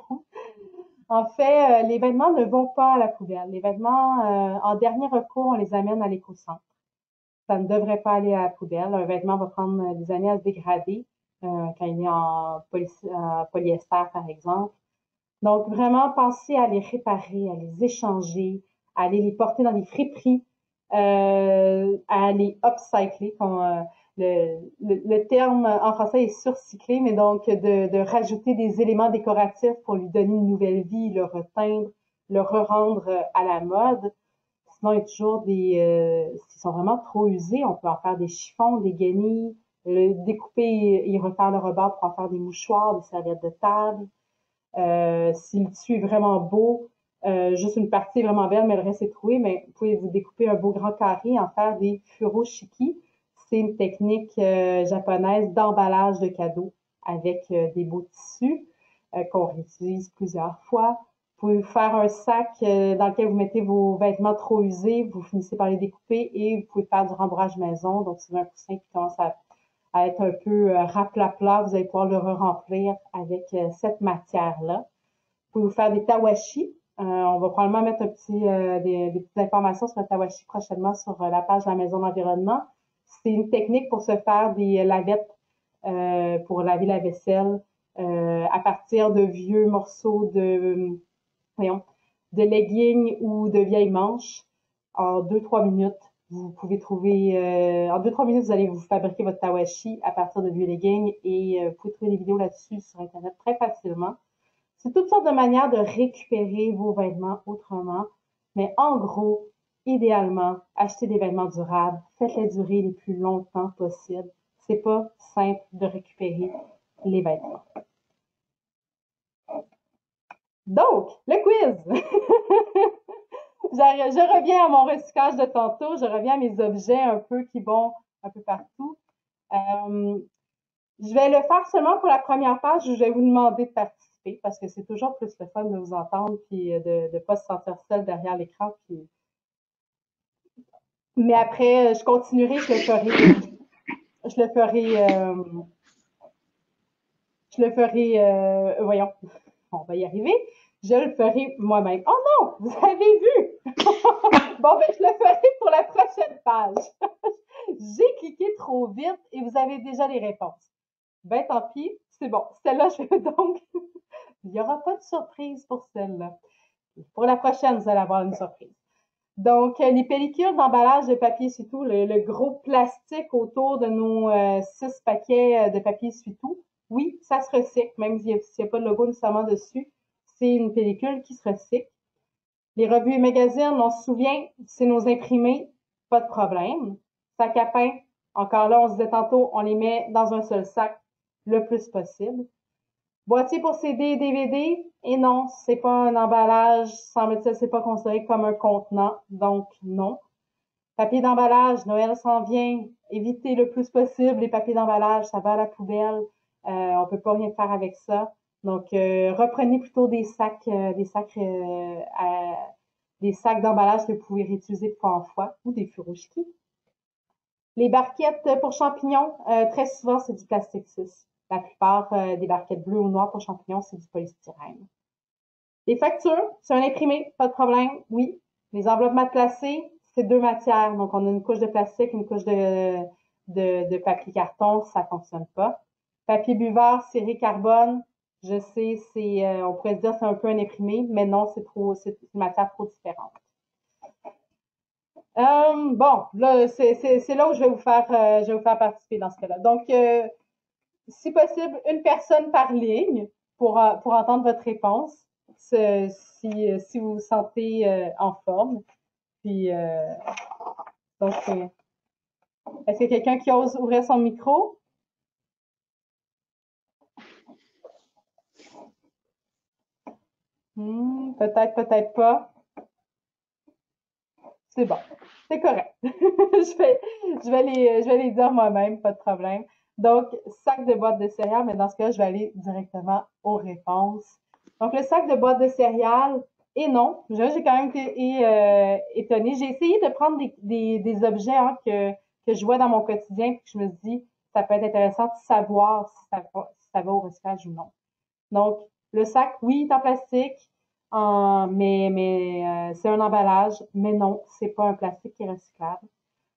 En fait, les vêtements ne vont pas à la poubelle. Les vêtements, en dernier recours, on les amène à l'éco-centre. Ça ne devrait pas aller à la poubelle. Un vêtement va prendre des années à se dégrader quand il est en polyester, par exemple. Donc, vraiment, pensez à les réparer, à les échanger, à aller les porter dans des friperies, à les upcycler. Le terme en français est surcycler, mais donc de rajouter des éléments décoratifs pour lui donner une nouvelle vie, le reteindre, le re-rendre à la mode. Sinon, il y a toujours s'ils sont vraiment trop usés, on peut en faire des chiffons, des guenilles, le découper et refaire le rebord pour en faire des mouchoirs, des serviettes de table. Si le tissu est vraiment beau, juste une partie est vraiment belle, mais le reste est troué, mais vous pouvez vous découper un beau grand carré et en faire des furoshiki. C'est une technique japonaise d'emballage de cadeaux avec des beaux tissus qu'on réutilise plusieurs fois. Vous pouvez faire un sac dans lequel vous mettez vos vêtements trop usés, vous finissez par les découper et vous pouvez faire du rembourrage maison. Donc, si vous avez un coussin qui commence à être un peu raplapla, vous allez pouvoir le remplir avec cette matière-là. Vous pouvez vous faire des tawashi. On va probablement mettre des petites informations sur le tawashi prochainement sur la page de la Maison d'environnement. C'est une technique pour se faire des lavettes pour laver la vaisselle à partir de vieux morceaux de leggings ou de vieilles manches. En 2-3 minutes, vous pouvez trouver, en 2-3 minutes, vous allez vous fabriquer votre tawashi à partir de vieux leggings et vous pouvez trouver des vidéos là-dessus sur Internet très facilement. C'est toutes sortes de manières de récupérer vos vêtements autrement. Mais en gros, idéalement, achetez des vêtements durables, faites-les durer le plus longtemps possible. C'est pas simple de récupérer les vêtements. Donc, le quiz! Je reviens à mon recyclage de tantôt, je reviens à mes objets un peu qui vont un peu partout. Je vais le faire seulement pour la première page où je vais vous demander de participer parce que c'est toujours plus le fun de vous entendre puis de ne pas se sentir seul derrière l'écran. Puis... Mais après, je continuerai, je le ferai, voyons, on va y arriver. Je le ferai moi-même. Oh non, vous avez vu! Bon, ben, je le ferai pour la prochaine page. J'ai cliqué trop vite et vous avez déjà les réponses. Ben, tant pis, c'est bon. Celle-là, je vais donc... Il n'y aura pas de surprise pour celle-là. Pour la prochaine, vous allez avoir une surprise. Donc, les pellicules d'emballage de papier essuie-tout, le gros plastique autour de nos 6 paquets de papier essuie-tout, oui, ça se recycle, même s'il n'y a pas de logo nécessairement dessus. C'est une pellicule qui se recycle. Les revues et magazines, on se souvient, c'est nos imprimés, pas de problème. Sac à pain, encore là, on se disait tantôt, on les met dans un seul sac le plus possible. Boîtier pour CD et DVD, et non, c'est pas un emballage, semble-t-il, c'est pas considéré comme un contenant, donc non. Papier d'emballage, Noël s'en vient, évitez le plus possible les papiers d'emballage, ça va à la poubelle, on peut pas rien faire avec ça. Donc, reprenez plutôt des sacs d'emballage que vous pouvez réutiliser de fois en fois, ou des furoshiki. Les barquettes pour champignons, très souvent, c'est du plastique 6. La plupart des barquettes bleues ou noires pour champignons, c'est du polystyrène. Les factures, c'est un imprimé, pas de problème, oui. Les enveloppes matelassées, c'est 2 matières. Donc, on a une couche de plastique, une couche de papier carton, ça fonctionne pas. Papier buvard, scellé carbone, je sais, on pourrait se dire c'est un peu un imprimé, mais non, c'est une matière trop différente. Bon, là, c'est là où je vais vous faire participer dans ce cas-là. Donc, si possible, une personne par ligne pour entendre votre réponse, si vous vous sentez en forme. Puis, donc, est-ce qu'il y a quelqu'un qui ose ouvrir son micro? Peut-être, peut-être pas. C'est bon, c'est correct. je vais les dire moi-même, pas de problème. Donc, sac de boîte de céréales, mais dans ce cas, je vais aller directement aux réponses. Donc, le sac de boîte de céréales, et non, j'ai quand même été étonnée. J'ai essayé de prendre des objets que je vois dans mon quotidien, puis que je me dis, ça peut être intéressant de savoir si ça va au recyclage ou non. Donc, le sac, oui, il est en plastique, mais c'est un emballage, mais non, c'est pas un plastique qui est recyclable.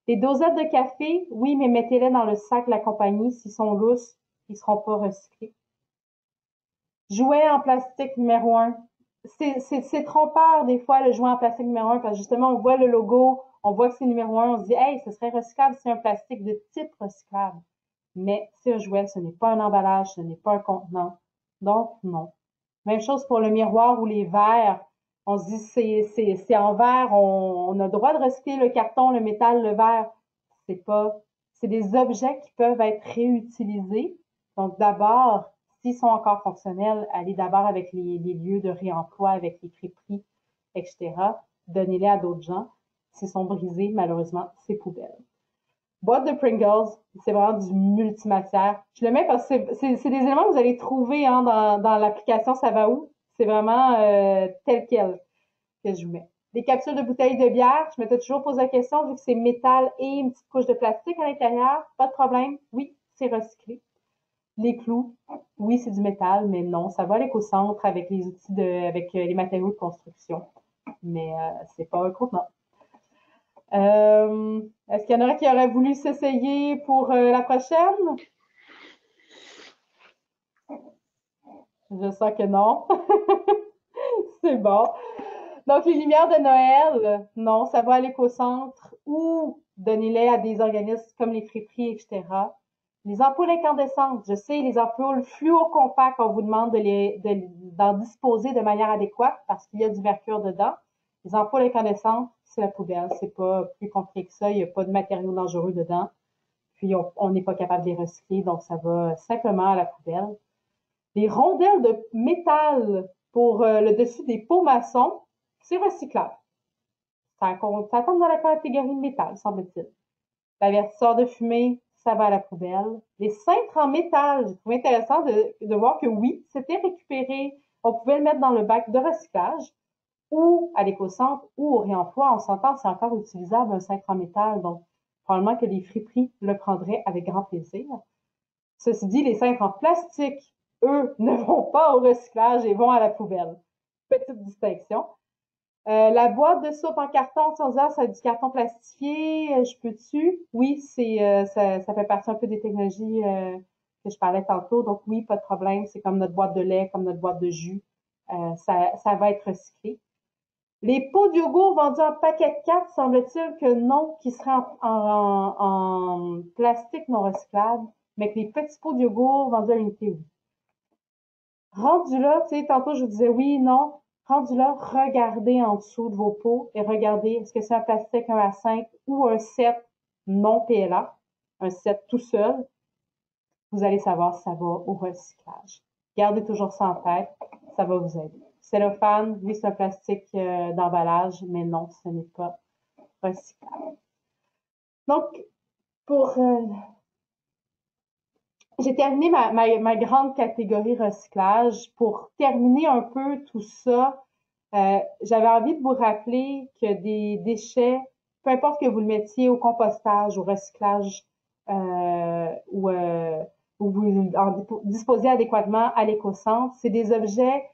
Les dosettes de café, oui, mais mettez-les dans le sac de la compagnie. S'ils sont lousses, ils seront pas recyclés. Jouets en plastique numéro 1. C'est trompeur des fois le jouet en plastique numéro 1 parce que justement on voit le logo, on voit que c'est numéro 1, on se dit hey, ce serait recyclable, c'est un plastique de type recyclable. Mais c'est un jouet, ce n'est pas un emballage, ce n'est pas un contenant. Donc non. Même chose pour le miroir ou les verres. On se dit c'est en verre, on a le droit de recycler le carton, le métal, le verre. C'est des objets qui peuvent être réutilisés. Donc d'abord, s'ils sont encore fonctionnels, allez d'abord avec les lieux de réemploi, avec les crêperies, etc. Donnez-les à d'autres gens. S'ils sont brisés, malheureusement, c'est poubelle. Boîte de Pringles, c'est vraiment du multimatière. Je le mets parce que c'est des éléments que vous allez trouver hein, dans l'application Ça va où. C'est vraiment tel quel que je vous mets. Les capsules de bouteilles de bière, je m'étais toujours posé la question, vu que c'est métal et une petite couche de plastique à l'intérieur, pas de problème, oui, c'est recyclé. Les clous, oui, c'est du métal, mais non, ça va à l'éco-centre avec les outils avec les matériaux de construction. Mais c'est pas un contenant. Est-ce qu'il y en aurait qui auraient voulu s'essayer pour la prochaine? Je sens que non. C'est bon. Donc, les lumières de Noël, non, ça va à l'éco-centre ou donnez-les à des organismes comme les friperies, etc. Les ampoules incandescentes, je sais, les ampoules fluocompactes, on vous demande d'en disposer de manière adéquate parce qu'il y a du mercure dedans. Les ampoules incandescentes, c'est la poubelle. C'est pas plus compliqué que ça. Il n'y a pas de matériaux dangereux dedans. Puis, on n'est pas capable de les recycler, donc ça va simplement à la poubelle. Les rondelles de métal pour le dessus des pots maçons, c'est recyclable. Ça tombe dans la catégorie de métal, semble-t-il. L'avertisseur de fumée, ça va à la poubelle. Les cintres en métal, j'ai trouvé intéressant de voir que oui, c'était récupéré. On pouvait le mettre dans le bac de recyclage ou à l'éco-centre ou au réemploi. On s'entend, c'est encore utilisable un cintre en métal. Donc, probablement que les friperies le prendraient avec grand plaisir. Ceci dit, les cintres en plastique, eux, ne vont pas au recyclage et vont à la poubelle. Petite distinction. La boîte de soupe en carton, si on dit, ça a du carton plastifié, je peux-tu? Oui, ça fait partie un peu des technologies que je parlais tantôt. Donc oui, pas de problème. C'est comme notre boîte de lait, comme notre boîte de jus. Ça va être recyclé. Les pots de yogourt vendus en paquet de 4, semble-t-il que non, qui seraient en plastique non recyclable, mais que les petits pots de yogourt vendus à l'unité, oui. Rendu là, tu sais, tantôt je vous disais oui, non. rendu là, regardez en dessous de vos pots et regardez est-ce que c'est un plastique 1 à 5 ou un set non PLA, un set tout seul. Vous allez savoir si ça va au recyclage. Gardez toujours ça en tête, ça va vous aider. Cellophane, oui, c'est un plastique d'emballage, mais non, ce n'est pas recyclable. Donc, j'ai terminé ma grande catégorie recyclage. Pour terminer un peu tout ça, j'avais envie de vous rappeler que des déchets, peu importe que vous le mettiez au compostage, au recyclage ou vous en disposez adéquatement à l'éco-centre, c'est des objets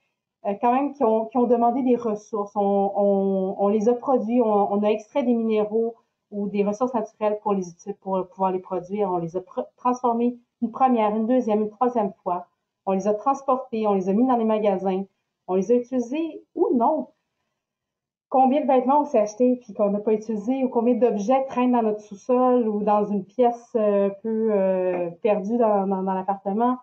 quand même qui ont demandé des ressources. On les a produits, on a extrait des minéraux ou des ressources naturelles pour pouvoir les produire. On les a transformés une première, une deuxième, une troisième fois. On les a transportés, on les a mis dans les magasins, on les a utilisés ou non. Combien de vêtements on s'est achetés puis qu'on n'a pas utilisé ou combien d'objets traînent dans notre sous-sol ou dans une pièce un peu perdue dans l'appartement.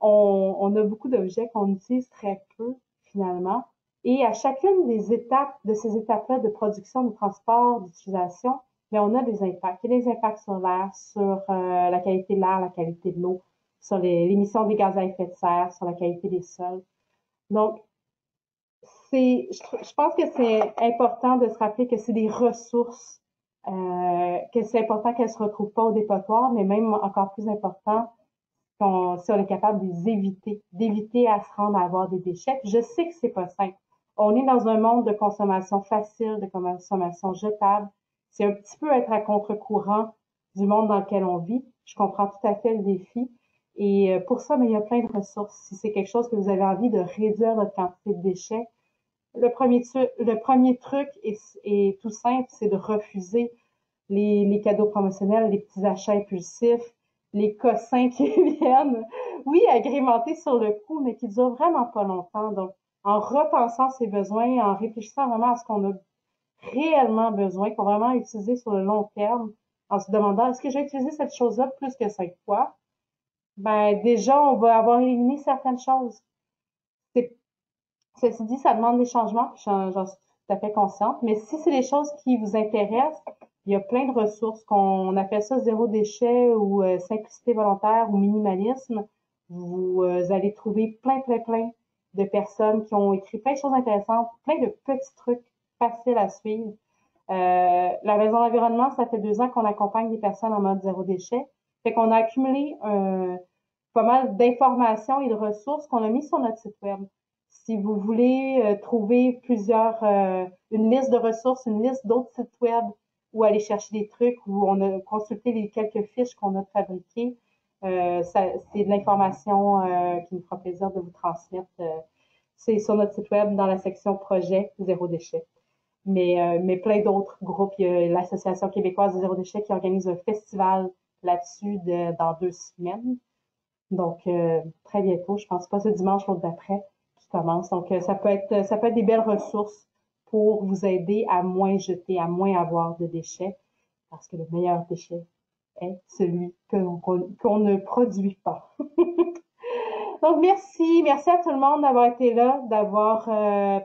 On a beaucoup d'objets qu'on utilise très peu finalement. Et à chacune des étapes, de ces étapes-là de production, de transport, d'utilisation, mais on a des impacts. Il y a des impacts sur l'air, sur la qualité de l'air, la qualité de l'eau, sur l'émission des gaz à effet de serre, sur la qualité des sols. Donc, je pense que c'est important de se rappeler que c'est des ressources, que c'est important qu'elles se retrouvent pas au dépotoir, mais même encore plus important, si on est capable de les éviter, d'éviter à se rendre à avoir des déchets. Je sais que c'est pas simple. On est dans un monde de consommation facile, de consommation jetable. C'est un petit peu être à contre-courant du monde dans lequel on vit. Je comprends tout à fait le défi. Et pour ça, mais il y a plein de ressources. Si c'est quelque chose que vous avez envie de réduire votre quantité de déchets, le premier truc est tout simple, c'est de refuser les cadeaux promotionnels, les petits achats impulsifs, les cossins qui viennent, oui, agrémentés sur le coup, mais qui durent vraiment pas longtemps. Donc, en repensant ses besoins, en réfléchissant vraiment à ce qu'on a réellement besoin, qu'on va vraiment utiliser sur le long terme, en se demandant, est-ce que j'ai utilisé cette chose-là plus que 5 fois? Ben, déjà, on va avoir éliminé certaines choses. Ceci dit, ça demande des changements, j'en suis tout à fait consciente, mais si c'est des choses qui vous intéressent, il y a plein de ressources, qu'on appelle ça zéro déchet ou simplicité volontaire ou minimalisme. Vous allez trouver plein de personnes qui ont écrit plein de choses intéressantes, plein de petits trucs faciles à suivre. La Maison de l'Environnement, ça fait 2 ans qu'on accompagne des personnes en mode zéro déchet. Fait qu'on a accumulé pas mal d'informations et de ressources qu'on a mis sur notre site web. Si vous voulez trouver une liste de ressources, une liste d'autres sites web ou aller chercher des trucs ou on a consulté les quelques fiches qu'on a fabriquées, c'est de l'information qui nous fera plaisir de vous transmettre. C'est sur notre site web dans la section projet zéro déchet. Mais plein d'autres groupes. Il y a l'Association québécoise de zéro déchet qui organise un festival là-dessus dans 2 semaines. Donc, très bientôt, je pense pas ce dimanche, l'autre d'après, qui commence. Donc, ça peut être des belles ressources pour vous aider à moins jeter, à moins avoir de déchets, parce que le meilleur déchet est celui qu'on ne produit pas. Donc, merci à tout le monde d'avoir été là, d'avoir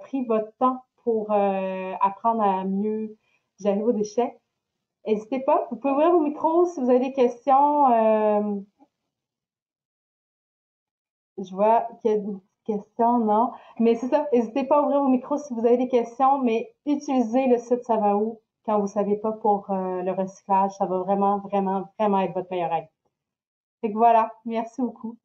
pris votre temps pour apprendre à mieux gérer vos déchets. N'hésitez pas, vous pouvez ouvrir vos micros si vous avez des questions. Je vois qu'il y a des questions, non? Mais c'est ça, n'hésitez pas à ouvrir vos micros si vous avez des questions, mais utilisez le site Ça va où quand vous savez pas pour le recyclage. Ça va vraiment être votre meilleur aide. Fait que voilà, merci beaucoup.